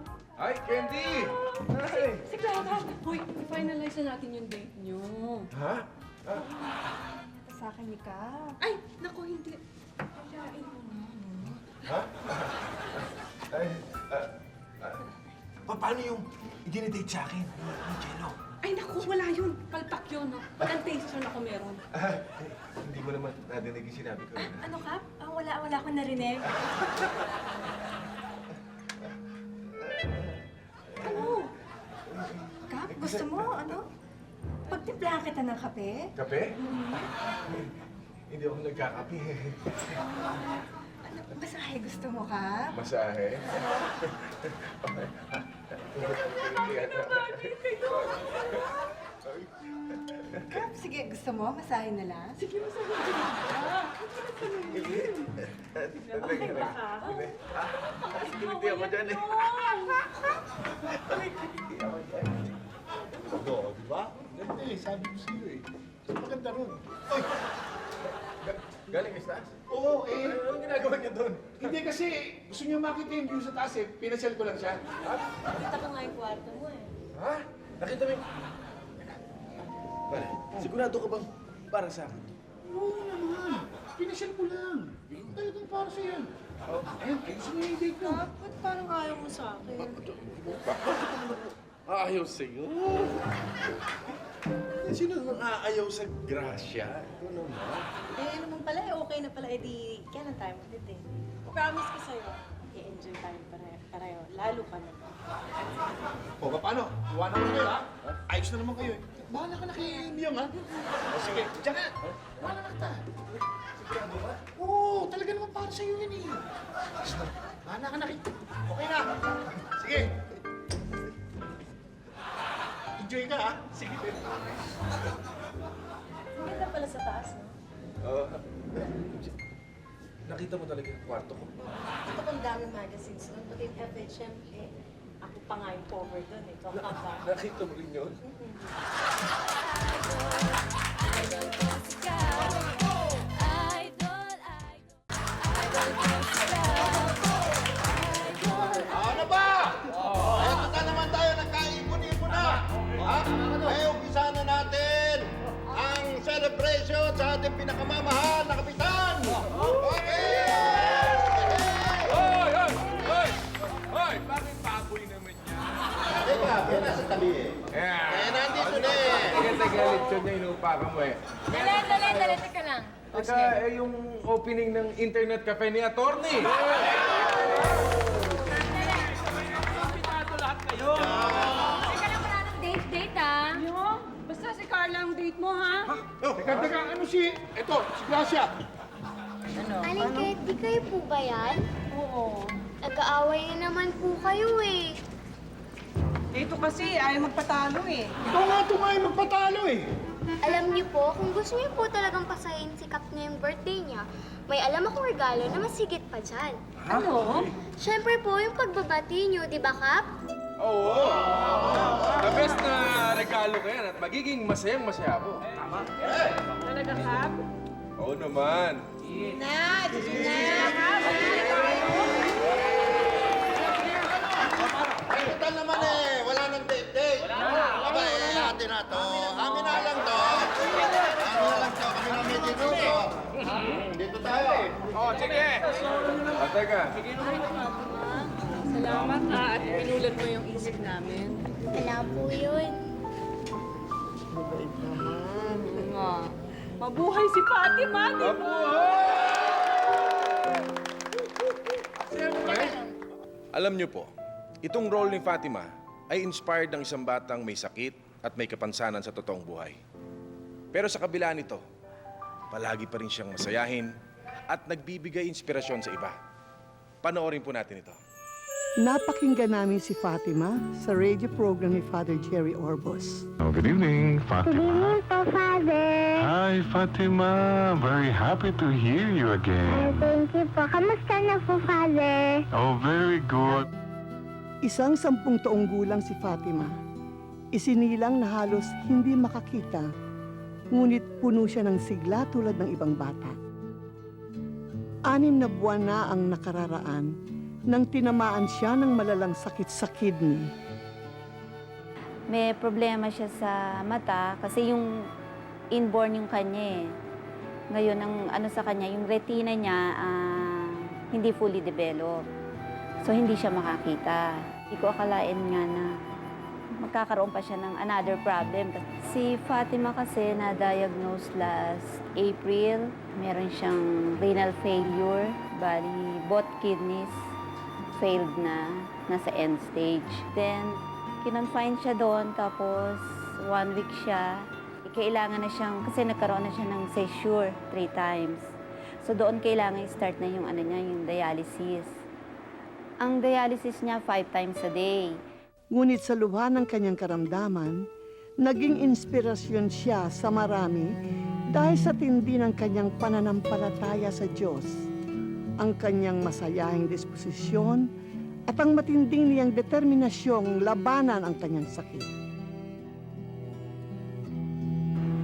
Hi, Candy! Hi! Si Clara, hoy, finalize na natin yung date nyo. Ha? Sa akin ni Ka. Ay, naku, hindi. Ayain mo na, no? Ha? Ay, paano yung i-date sa akin ni Jello? Ay, naku, wala yun. Palpak yun, no? Plantation ako meron. Hindi mo naman nadinig yung sinabi ko. Ano, Kap? Wala akong narinig. Ano? Kap, gusto mo, ano? Pagtimplahan kita ng kape? Kape? Hindi ako nagkakape. Ano, masahe gusto mo ka? Masahe? Kap, sige, gusto mo? Masahe na lang? Sige, masahe na Hindi ako dyan eh. Oo, di ba? Ganda eh, sabi ko sa'yo eh. Maganda ron. Oy! Galing Estas? Oo, eh. Anong ginagawa niyo doon? Hindi kasi gusto niyo makita yung view sa taas eh. Pinasel ko lang siya. Kita ko nga yung kwarto mo eh. Ha? Nakita mo yung... Pare, sigurado ka bang para sa akin? Oo naman. Pinasel ko lang. Yung talagang para sa'yo yan. Oh, ayun, ayusin mo yung date ko. Ba't parang ayaw mo sa akin? Aayaw sa'yo? Sino naman aayaw sa grasya? Ito naman. Eh, naman pala, okay na pala. Eh, di, kailan tayo magdit eh. Promise ko sa'yo, i-enjoy tayo pareho. Lalo ka na. O, paano? Iwanan mo na kayo, ha? Ayos na naman kayo eh. Bahala ka na kay Miyong, ha? O, sige, diyan ka. Bahala na kita. Sigurado ka? Oo, talaga naman para sa'yo yan eh. Basta, bahala ka na kay... Okay na. Sige. Enjoy ka, ha? Sige. Ang ganda pala sa taas, no? Nakita mo talaga yung kwarto ko? Ito kong daming magazines nun, pati yung FHM, eh. Ako pa nga yung cover doon, eh. Ikaw ka ba? Nakita mo rin yun? Ano ba? Eto na naman tayo, nagkaipon-ipon na. Ha? Ay, umpisa na natin ang celebration sa ating pinakamamahal na kapitan. Okay! Hoy! Hoy! Hoy! Hoy! Bakit baboy naman yan? Teka, yan nasa tabi eh. Eh, nandito na eh. Teka, lechon niya inuupakan mo eh. Dali, teka lang. Teka, yung opening ng internet cafe ni Attorney. Teka lang, wala nang date, ah. Basta si Carla ang date mo, ha? Teka, ano si... Ito, si Gracia. Aling Kate, di kayo po ba yan? Oo. Nag-aaway na naman po kayo eh. Ito kasi, ayaw magpatalo eh. Ikaw nga tumayo magpatalo eh. Alam niyo po, kung gusto niyo po talagang pasahin si Kap ngayong birthday niya, may alam akong regalo na masigit pa dyan. Ano? Siyempre po, yung pagbabati niyo, di ba, Kap? Oo! The best na regalo ko yan at magiging masayang-masaya ako. Tama. Talaga, Kap? Oo naman. Na! Ay, total naman eh. Wala nang date-date. Wala na. Aba, eh, natin na to. Amin na lang to. Amin na lang to. Kami namin dito to. Dito tayo. Oh, sige! Teka. Salamat ha, at pinulan mo yung isip namin. Wala po yun. Nga. Mabuhay si Fatima, di ba? Alam niyo po, itong role ni Fatima ay inspired ng isang batang may sakit at may kapansanan sa totoong buhay. Pero sa kabila nito, palagi pa rin siyang masayahin at nagbibigay inspirasyon sa iba. Panoorin po natin ito. Napakinggan namin si Fatima sa radio program ni Father Jerry Orbos. Oh, good evening, Fatima. Good evening po, Father. Hi, Fatima. Very happy to hear you again. Thank you po. Kamusta na po, Father? Oh, very good. Isang 10 taong gulang si Fatima. Isinilang na halos hindi makakita, ngunit puno siya ng sigla tulad ng ibang bata. 6 na buwan na ang nakararaan nang tinamaan siya ng malalang sakit sa kidney. May problema siya sa mata kasi yung inborn yung kanya eh. Ngayon, ang ano sa kanya, yung retina niya hindi fully developed. So, hindi siya makakita. Hindi ko akalain nga na magkakaroon pa siya ng another problem. Si Fatima kasi na-diagnose last April. Meron siyang renal failure. Bali, both kidneys failed na, nasa end stage. Then, kinonfine siya doon, tapos 1 week siya, kailangan na siyang, kasi nagkaroon na siya ng seizure 3 times. So doon kailangan i-start na yung yung dialysis. Ang dialysis niya 5 times a day. Ngunit sa lubha ng kanyang karamdaman, naging inspirasyon siya sa marami dahil sa tindi ng kanyang pananampalataya sa Diyos, ang kanyang masayahing disposisyon at ang matinding niyang determinasyong labanan ang kanyang sakit.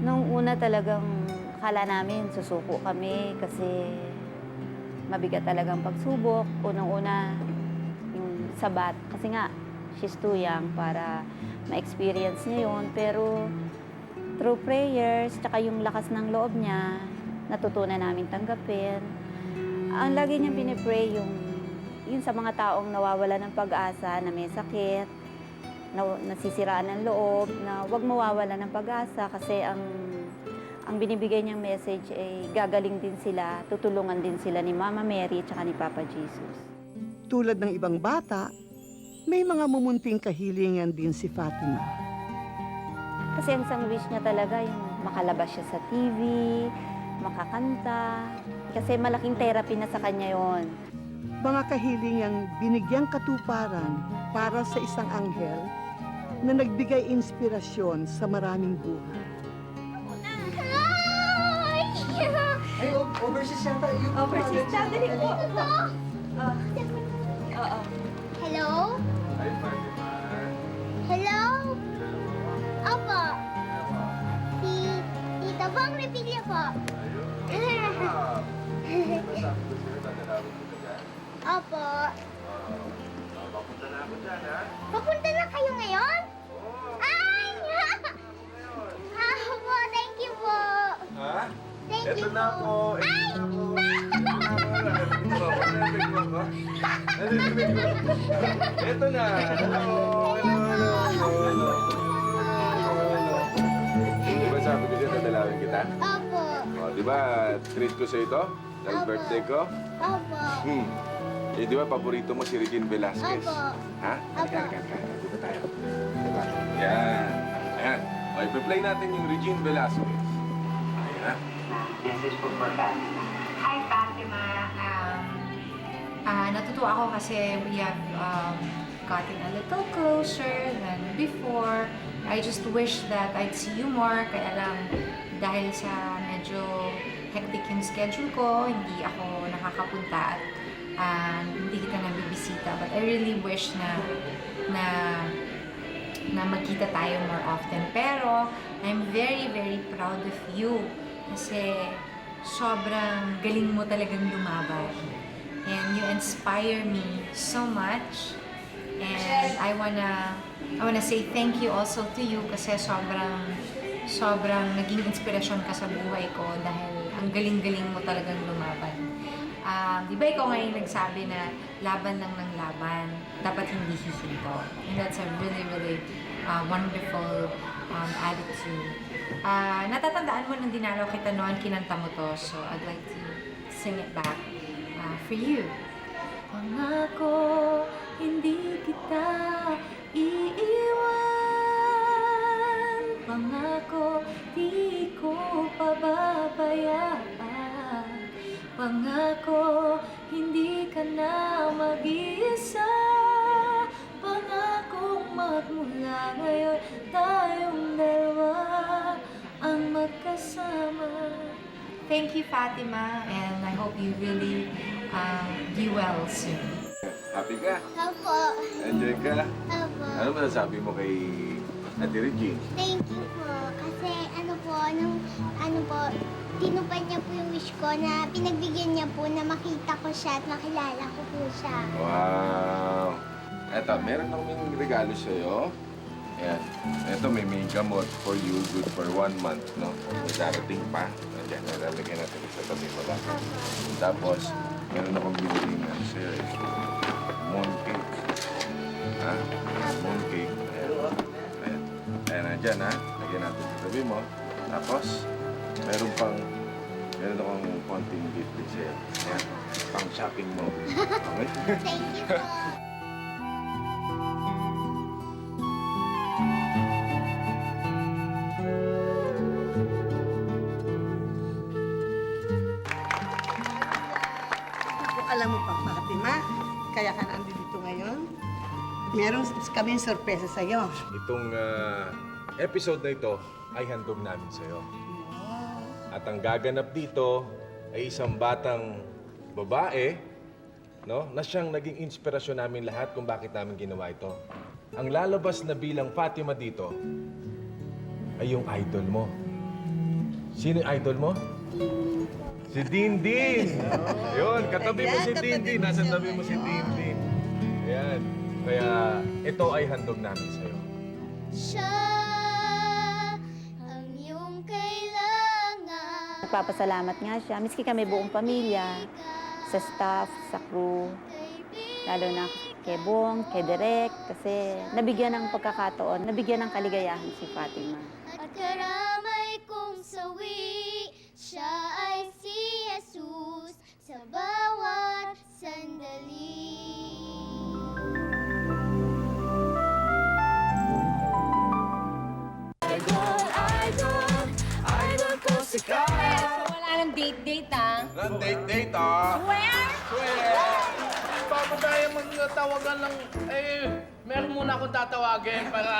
Nung una talagang akala namin susuko kami kasi mabigat talagang pagsubok. Unang-una yung sabat. Kasi nga, she's too young para ma-experience niya yun. Pero through prayers, tsaka yung lakas ng loob niya, natutunan namin tanggapin. Ang lagi niyang pinipray yung sa mga taong nawawala ng pag-asa, na may sakit, nasisiraan ng loob, na huwag mawawala ng pag-asa kasi ang binibigay niyang message ay gagaling din sila, tutulungan din sila ni Mama Mary at ni Papa Jesus. Tulad ng ibang bata, may mga mumunting kahilingan din si Fatima. Kasi ang isang wish niya talaga yung makalabas siya sa TV, makakanta, kasi malaking therapy na sa kanya yon. Mga kahilingang binigyang katuparan para sa isang anghel na nagbigay inspirasyon sa maraming buhay. Ay, overseas yata. Overseas siya, dali po. Hello? Hello? Opo. Si Tita Bang Revilla po. Opo. Papunta na ako dyan, ha? Papunta na kayo ngayon? Ay! Opo, thank you po. Ha? Thank Eto you na po. ako. Eto na. Hello. Di ba sabi ko dyan, dadalawin kita? Opo. O, di ba, treat ko sa ito? Dahil Opo. birthday ko? Opo. Eh, di ba, paborito mo si Regine Velasquez? Opo. Ha? Opo. Halika. Dito tayo. Diba? Yan. Ayan. O, ipi-play natin yung Regine Velasquez. Ayan. Hi, Fatima. Natutuwa ako kasi we have gotten a little closer than before. I just wish that I'd see you more. Kaya lang, dahil sa medyo hectic yung schedule ko, hindi ako nakakapunta at hindi kita nabibisita. But I really wish na magkita tayo more often. Pero, I'm very, very proud of you. Kasi sobrang galing mo talagang lumaban. And you inspire me so much. And I wanna say thank you also to you kasi sobrang naging inspirasyon ka sa buhay ko dahil ang galing-galing mo talagang lumaban. Di ba ikaw ngayon nagsabi na laban lang ng laban, dapat hindi hihinto. And that's a really, really wonderful attitude. Natatandaan mo nung dinalaw kita noon, kinanta mo to, so I'd like to sing it back for you. Pangako, hindi kita iiwan. Pangako, di ko pababayaan. Pangako, hindi ka na mag-iisa. Pangako, magmula ngayon tayong dalawa ang magkasama. Thank you, Fatima, and I hope you really do well soon. Happy ka? Opo. Enjoy ka? Opo. Ano masasabi mo kay Ate Regine? Thank you po. Kasi tinupad niya po yung wish ko na pinagbigyan niya po na makita ko siya at makilala ko po siya. Wow! Eto, meron akong regalo sa'yo. Ayan. Eto, may gamot for you, good for 1 month, no? May darating pa. Ayan, nalagyan natin sa tabi mo lang. Tapos, meron akong biniling sa'yo, mooncake. Ha? Mooncake. Ayan. Ayan, nandyan, ha? Lagyan natin sa tabi mo. Tapos, meron akong konting gift din sa'yo. Ayan, pang shopping mo. Okay? Thank you po. Alam mo pa, Fatima, kaya ka nandito ngayon. Meron kaming sorpresa sa'yo. Itong episode na ito ay handog namin sa'yo. At ang gaganap dito ay isang batang babae, no, na siyang naging inspirasyon namin lahat kung bakit namin ginawa ito. Ang lalabas na bilang Fatima dito ay yung idol mo. Sino yung idol mo? Si Dindin! Yun, katabi mo si Dindin. Nasa tabi mo si Dindin. Ayan. Kaya ito ay handog namin sa'yo. Siya ang iyong kailangan. Nagpapasalamat nga siya. Miski kami buong pamilya, sa staff, sa crew, lalo na kay Bong, kay Direk, kasi nabigyan ng pagkakataon, nabigyan ng kaligayahan si Fatima. At karamay kong sawi, siya ay si Jesus sa bawat sandali. Idol ko si Kat. Wala nang date-date, ah. Nang date-date, ah! Where? Bago tayo magtawagan ng... meron muna akong tatawagin para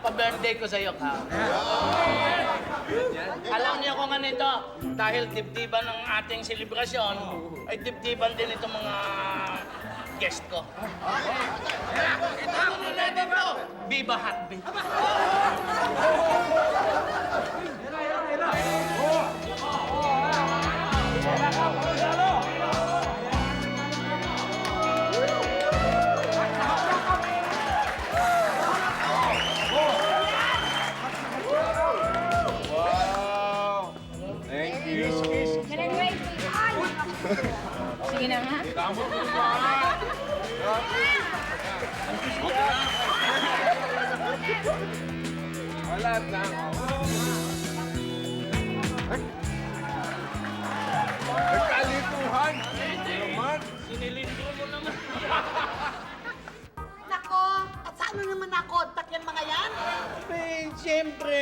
pa-birthday ko sa'yo, ka. Alam niyo kung ano ito, dahil dibdiban ng ating selebrasyon, ay dibdiban din itong mga guest ko. Ito ang nilady ko! Viva Hotbeat! Wow! Thank you! Sige na nga. Wala na. Nagkalituhan! Naman! Sinilindo mo naman. Nako, at saan mo naman na-contact yan mga yan? Siyempre,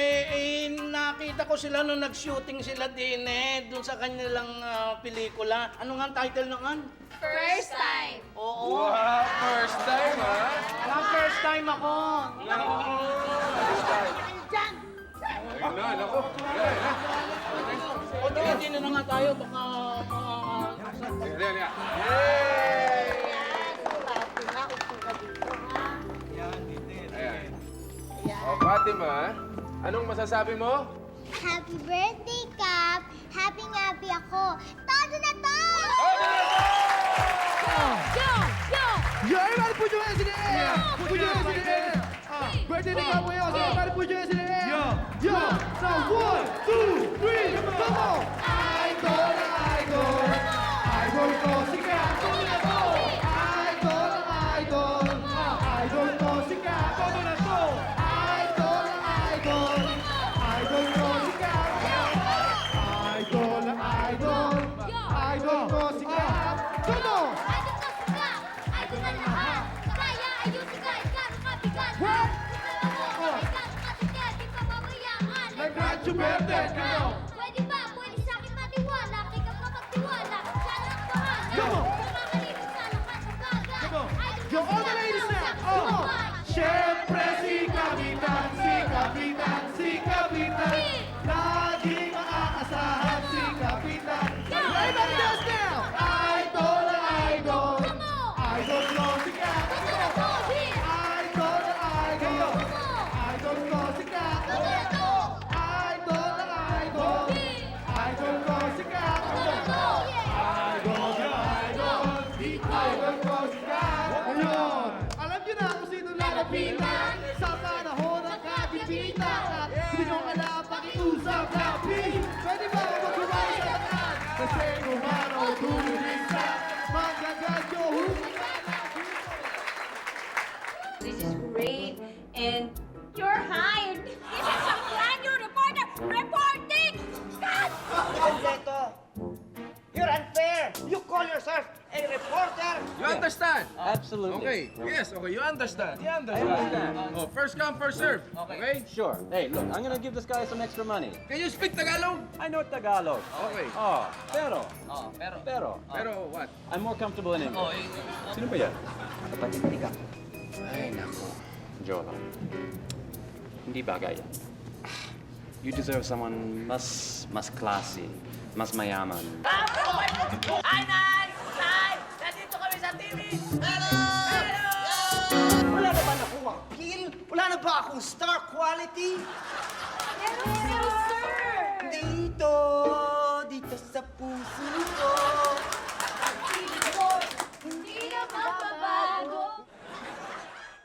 nakita ko sila nung nag-shooting sila din doon sa kanilang pelikula. Ano nga ang title noon? First time. Oo. Wow! First time, ha? First time ako. Ayun na, naku. Ayan, ha? O, hindi na nga tayo. Baka... Ayan, ayan. Ayan. O, Fatima, anong masasabi mo? Happy birthday, Cap! Happy ako! Todo na to! Yo, everybody put your hands in the air! Put your hands in the air! Birthday ni Cap ngayon, so everybody put your hands in the air! Yo! So, 1, 2, 3, come on! Idol na idol! Idol ko si Cap! Todo na to! Idol na idol! Idol ko si Cap! Todo na to! Idol na idol! Idol ko si Cap! Idol na idol! Idol ko si Cap! Come on! Idol na lahat! Kaya ayusin ka, ikaw ang kabigat! What? Ikaw ang matigas, di pa mabayaan! Nag-grant your birthday! Come on! Pwede ba? Pwede sa akin matiwala, kay ka pa magtiwala! Sana ang bahala! Come on! Nakakalimutan sa lakas ng gaga! Come on! Yo, all the ladies now! Oh! Siyempre si Kapitan, si Kapitan, si Kapitan! Laging maaasahan si Kapitan! Everybody dance now! Idol na idol! Idol ko si Cap! Idol na idol! Idol ko si Cap! Idol na idol! Idol ko si Cap! Idol na idol! Idol ko si Cap! Ayun! Alam niyo na kung sino lalapitan sa panahon ng kapipitan at hindi nyo alam pakiusap na please! Pwede ba mag-umay sa lahat? Kasi kumano tumulisa magagadyo This is great. And you're hired. This is a brand new reporter reporting. Cut! You're unfair! You call yourself a reporter! You understand? Absolutely. Okay, yes, okay, you understand. You I understand. understand. Oh, first come, first serve. Okay? Sure. Hey, look, I'm gonna give this guy some extra money. Can you speak Tagalog? I know Tagalog. Okay. Oh, pero. Pero. Pero what? I'm more comfortable in English. Sino ba yan? Kapatid ni Kap. Ay, nako. Jolo. Hindi bagay yan. You deserve someone mas classy, mas mayaman. Hi, Nay! Nay! Nandito kami sa TV! Wala na ba akong appeal? Wala na ba akong star quality? Pero sir! Dito sa puso